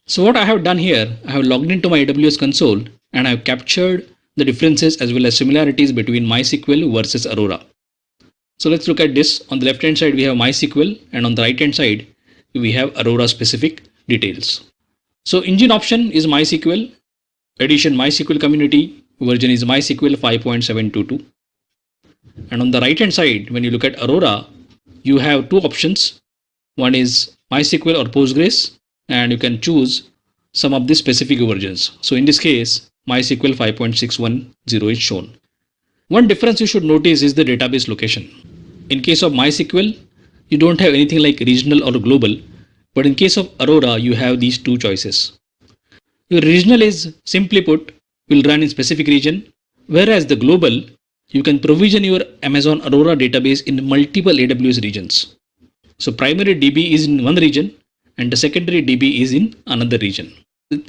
So what I have done here, I have logged into my AWS console and I have captured the differences as well as similarities between MySQL versus Aurora. So let's look at this. On the left hand side we have MySQL and on the right hand side we have Aurora specific details. So engine option is MySQL, edition MySQL community, version is MySQL 5.722. And on the right hand side when you look at Aurora, you have two options. One is MySQL or Postgres, and you can choose some of the specific versions. So in this case, MySQL 5.610 is shown. One difference you should notice is the database location. In case of MySQL, you don't have anything like regional or global, but in case of Aurora, you have these two choices. Your regional is simply put, will run in specific region, whereas the global, you can provision your Amazon Aurora database in multiple AWS regions. So primary DB is in one region and the secondary DB is in another region.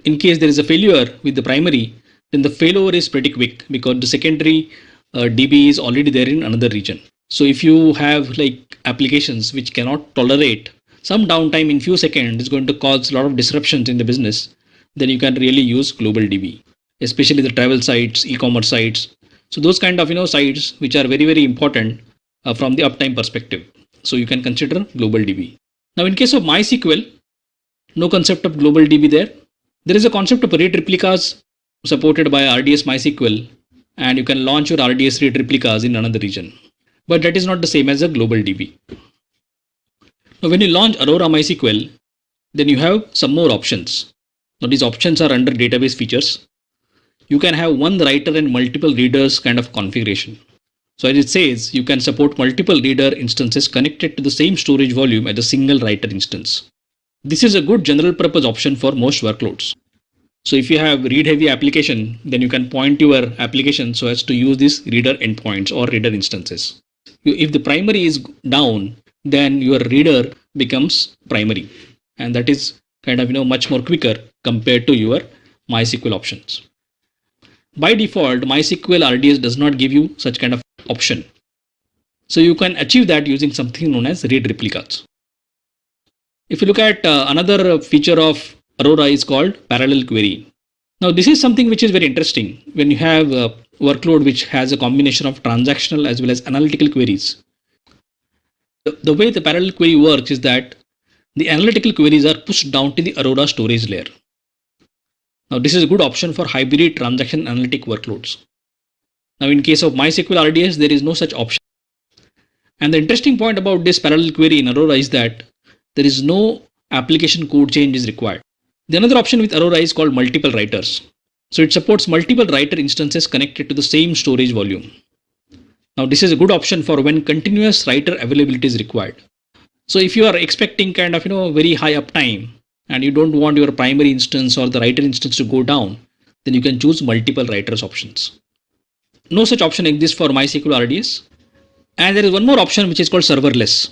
In case there is a failure with the primary, then the failover is pretty quick because the secondary DB is already there in another region. So if you have like applications which cannot tolerate some downtime in few seconds, is going to cause a lot of disruptions in the business, then you can really use global DB, especially the travel sites, e-commerce sites. So those kind of sites which are very, very important from the uptime perspective. So you can consider global DB. Now in case of MySQL, no concept of global DB there. There is a concept of read replicas supported by RDS MySQL, and you can launch your RDS read replicas in another region. But that is not the same as a global DB. Now when you launch Aurora MySQL, then you have some more options. Now these options are under database features. You can have one writer and multiple readers kind of configuration. So as it says, you can support multiple reader instances connected to the same storage volume as a single writer instance. This is a good general purpose option for most workloads. So if you have read heavy application, then you can point your application so as to use these reader endpoints or reader instances. If the primary is down, then your reader becomes primary, and that is kind of much more quicker compared to your MySQL options. By default, MySQL RDS does not give you such kind of option. So you can achieve that using something known as read replicas. If you look at another feature of Aurora is called parallel query. Now this is something which is very interesting when you have a workload which has a combination of transactional as well as analytical queries. The way the parallel query works is that the analytical queries are pushed down to the Aurora storage layer. Now this is a good option for hybrid transaction analytic workloads. Now in case of MySQL RDS, there is no such option. And the interesting point about this parallel query in Aurora is that there is no application code change is required. The another option with Aurora is called multiple writers. So it supports multiple writer instances connected to the same storage volume. Now this is a good option for when continuous writer availability is required. So if you are expecting kind of very high uptime and you don't want your primary instance or the writer instance to go down, then you can choose multiple writers options. No such option exists for MySQL RDS. And there is one more option which is called serverless.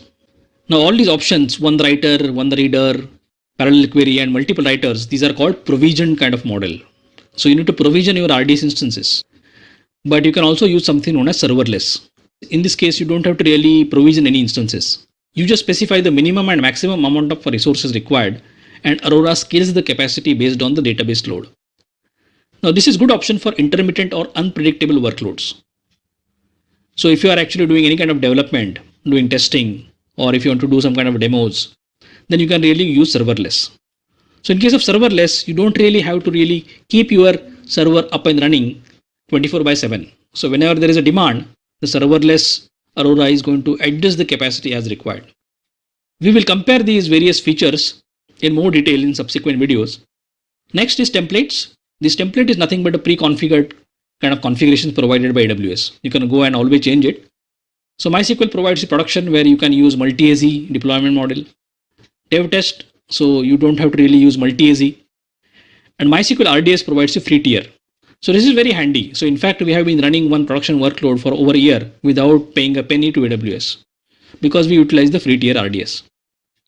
Now all these options, one writer, one reader, parallel query and multiple writers, these are called provisioned kind of model. So you need to provision your RDS instances. But you can also use something known as serverless. In this case, you don't have to really provision any instances. You just specify the minimum and maximum amount of resources required, and Aurora scales the capacity based on the database load. Now this is good option for intermittent or unpredictable workloads. So if you are actually doing any kind of development, doing testing, or if you want to do some kind of demos, then you can really use serverless. So in case of serverless, you don't really have to really keep your server up and running 24/7. So whenever there is a demand, the serverless Aurora is going to adjust the capacity as required. We will compare these various features in more detail in subsequent videos. Next is templates. This template is nothing but a pre-configured kind of configurations provided by AWS. You can go and always change it. So MySQL provides a production where you can use multi-AZ deployment model. Dev test, so you don't have to really use multi-AZ. And MySQL RDS provides a free tier. So this is very handy. So in fact, we have been running one production workload for over a year without paying a penny to AWS because we utilize the free tier RDS.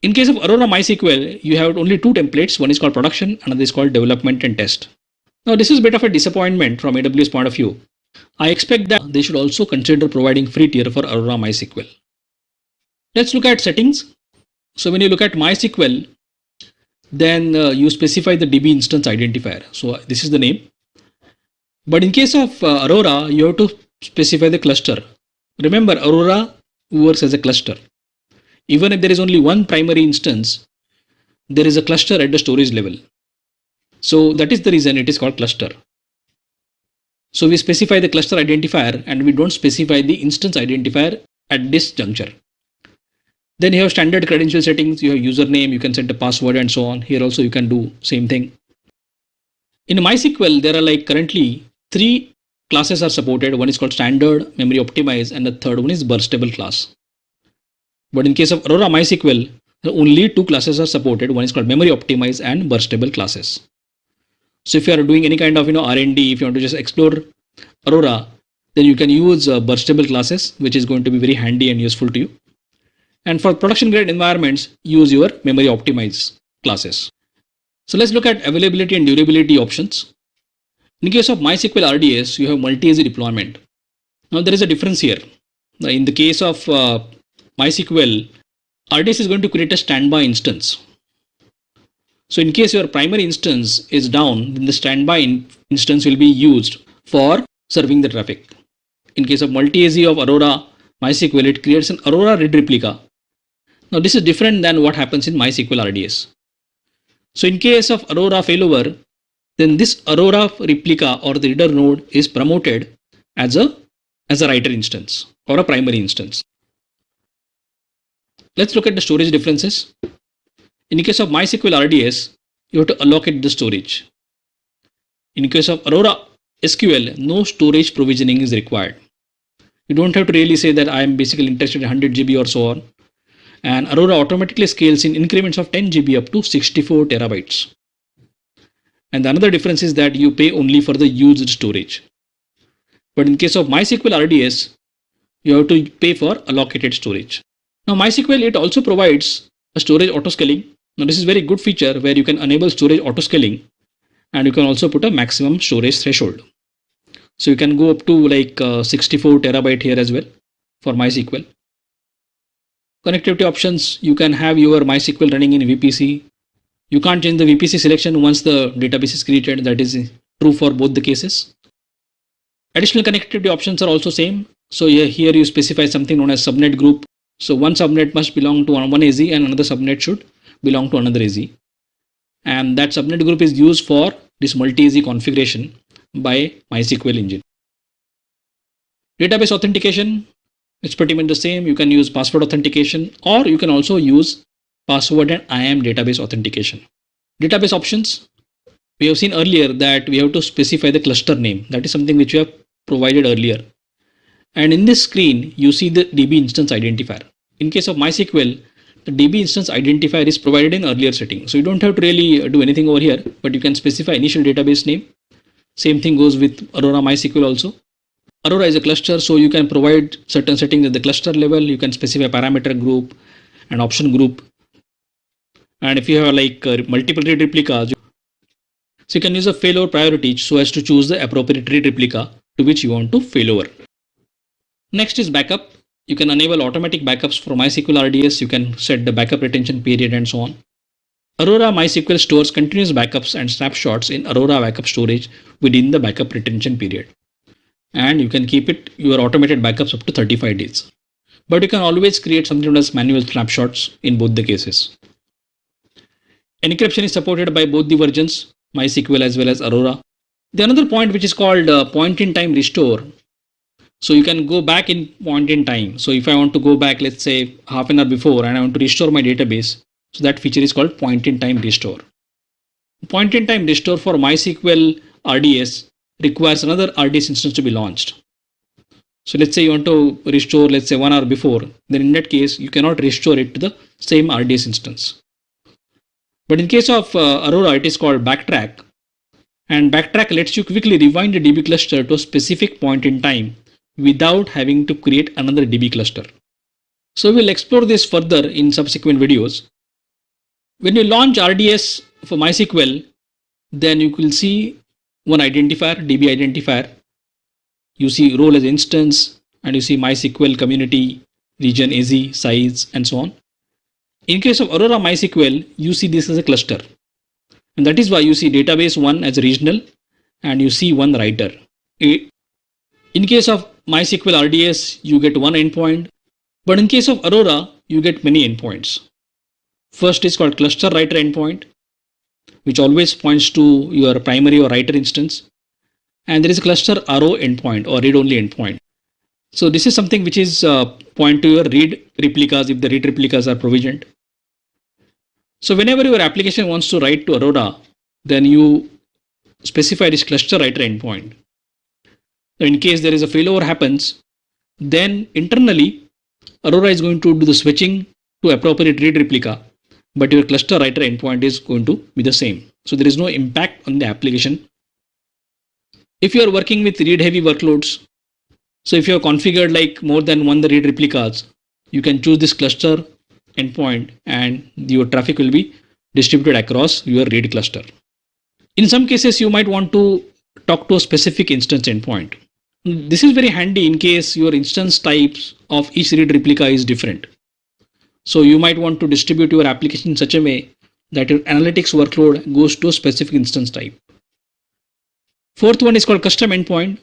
In case of Aurora MySQL, you have only two templates. One is called production, another is called development and test. Now this is a bit of a disappointment from AWS point of view. I expect that they should also consider providing free tier for Aurora MySQL. Let's look at settings. So when you look at MySQL, then you specify the DB instance identifier. So this is the name. But in case of Aurora, you have to specify the cluster. Remember, Aurora works as a cluster. Even if there is only one primary instance, there is a cluster at the storage level. So that is the reason it is called cluster. So we specify the cluster identifier and we don't specify the instance identifier at this juncture. Then you have standard credential settings, you have username, you can set the password and so on. Here also you can do same thing. In MySQL, there are like currently 3 classes are supported. One is called standard, memory optimized, and the third one is burstable class. But in case of Aurora MySQL, only 2 classes are supported. One is called memory optimized and burstable classes. So if you are doing any kind of R&D, if you want to just explore Aurora, then you can use burstable classes, which is going to be very handy and useful to you. And for production grade environments, use your memory optimized classes. So let's look at availability and durability options. In case of MySQL RDS, you have multi-AZ deployment. Now there is a difference here. In the case of MySQL, RDS is going to create a standby instance. So in case your primary instance is down, then the standby instance will be used for serving the traffic. In case of multi-AZ of Aurora MySQL, it creates an Aurora read replica. Now this is different than what happens in MySQL RDS. So in case of Aurora failover, then this Aurora replica or the reader node is promoted as a writer instance or a primary instance. Let's look at the storage differences. In the case of MySQL RDS, you have to allocate the storage. In case of Aurora SQL, no storage provisioning is required. You don't have to really say that I am basically interested in 100 GB or so on. And Aurora automatically scales in increments of 10 GB up to 64 terabytes. And the another difference is that you pay only for the used storage. But in case of MySQL RDS, you have to pay for allocated storage. Now MySQL, it also provides a storage autoscaling. Now this is very good feature where you can enable storage autoscaling and you can also put a maximum storage threshold. So you can go up to like 64 terabyte here as well for MySQL. Connectivity options, you can have your MySQL running in VPC. You can't change the VPC selection once the database is created. That is true for both the cases. Additional connectivity options are also same. So here you specify something known as subnet group. So one subnet must belong to one AZ and another subnet should belong to another AZ. And that subnet group is used for this multi-AZ configuration by MySQL engine. Database authentication, it's pretty much the same. You can use password authentication or you can also use password and IAM database authentication. Database options, we have seen earlier that we have to specify the cluster name. That is something which we have provided earlier. And in this screen, you see the DB instance identifier. In case of MySQL, the DB instance identifier is provided in earlier setting. So you don't have to really do anything over here, but you can specify initial database name. Same thing goes with Aurora MySQL also. Aurora is a cluster, so you can provide certain settings at the cluster level. You can specify parameter group and option group. And if you have like multiple read replicas, so you can use a failover priority so as to choose the appropriate read replica to which you want to failover. Next is backup. You can enable automatic backups for MySQL RDS. You can set the backup retention period and so on. Aurora MySQL stores continuous backups and snapshots in Aurora backup storage within the backup retention period. And you can keep your automated backups up to 35 days. But you can always create something known as manual snapshots in both the cases. Encryption is supported by both the versions, MySQL as well as Aurora. The another point which is called point in time restore. So you can go back in point in time. So if I want to go back, let's say half an hour before and I want to restore my database, so that feature is called point in time restore. Point in time restore for MySQL RDS requires another RDS instance to be launched. So let's say you want to restore, let's say 1 hour before, then in that case, you cannot restore it to the same RDS instance. But in case of Aurora, it is called backtrack. And backtrack lets you quickly rewind the DB cluster to a specific point in time without having to create another DB cluster. So we'll explore this further in subsequent videos. When you launch RDS for MySQL, then you will see one identifier, DB identifier. You see role as instance and you see MySQL community, region, AZ, size, and so on. In case of Aurora MySQL, you see this as a cluster. And that is why you see database 1 as a regional and you see one writer. In case of MySQL RDS, you get one endpoint, but in case of Aurora, you get many endpoints. First is called cluster writer endpoint, which always points to your primary or writer instance. And there is a cluster RO endpoint or read-only endpoint. So this is something which is point to your read replicas if the read replicas are provisioned. So whenever your application wants to write to Aurora, then you specify this cluster writer endpoint. So in case there is a failover happens, then internally Aurora is going to do the switching to appropriate read replica, but your cluster writer endpoint is going to be the same. So there is no impact on the application. If you are working with read heavy workloads, so if you have configured like more than one the read replicas, you can choose this cluster endpoint and your traffic will be distributed across your read cluster. In some cases, you might want to talk to a specific instance endpoint. This is very handy in case your instance types of each read replica is different. So you might want to distribute your application in such a way that your analytics workload goes to a specific instance type. Fourth one is called custom endpoint.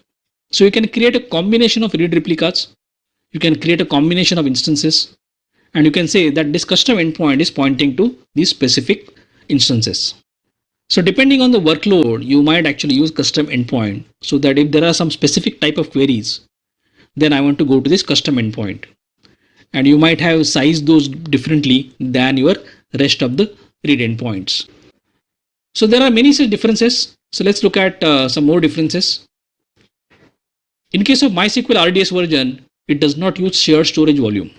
So you can create a combination of read replicas. You can create a combination of instances, and you can say that this custom endpoint is pointing to these specific instances. So depending on the workload, you might actually use custom endpoint so that if there are some specific type of queries, then I want to go to this custom endpoint. And you might have sized those differently than your rest of the read endpoints. So there are many such differences. So let's look at some more differences. In case of MySQL RDS version, it does not use shared storage volume.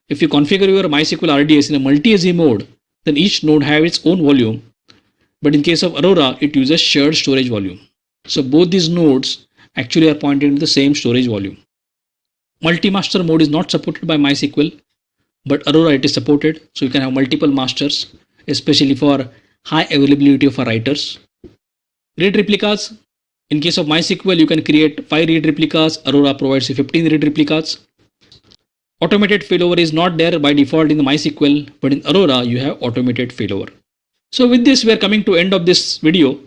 If you configure your MySQL RDS in a multi-AZ mode, then each node has its own volume. But in case of Aurora, it uses shared storage volume. So both these nodes actually are pointing to the same storage volume. Multi-master mode is not supported by MySQL, but Aurora it is supported. So you can have multiple masters, especially for high availability of our writers. Read replicas. In case of MySQL, you can create 5 read replicas. Aurora provides you 15 read replicas. Automated failover is not there by default in the MySQL, but in Aurora, you have automated failover. So with this, we are coming to end of this video.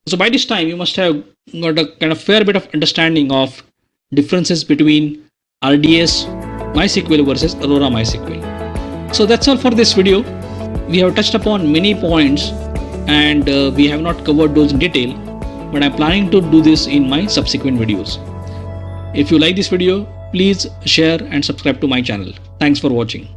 So by this time, you must have got a kind of fair bit of understanding of differences between RDS MySQL versus Aurora MySQL. So that's all for this video. We have touched upon many points and we have not covered those in detail, but I'm planning to do this in my subsequent videos. If you like this video, please share and subscribe to my channel. Thanks for watching.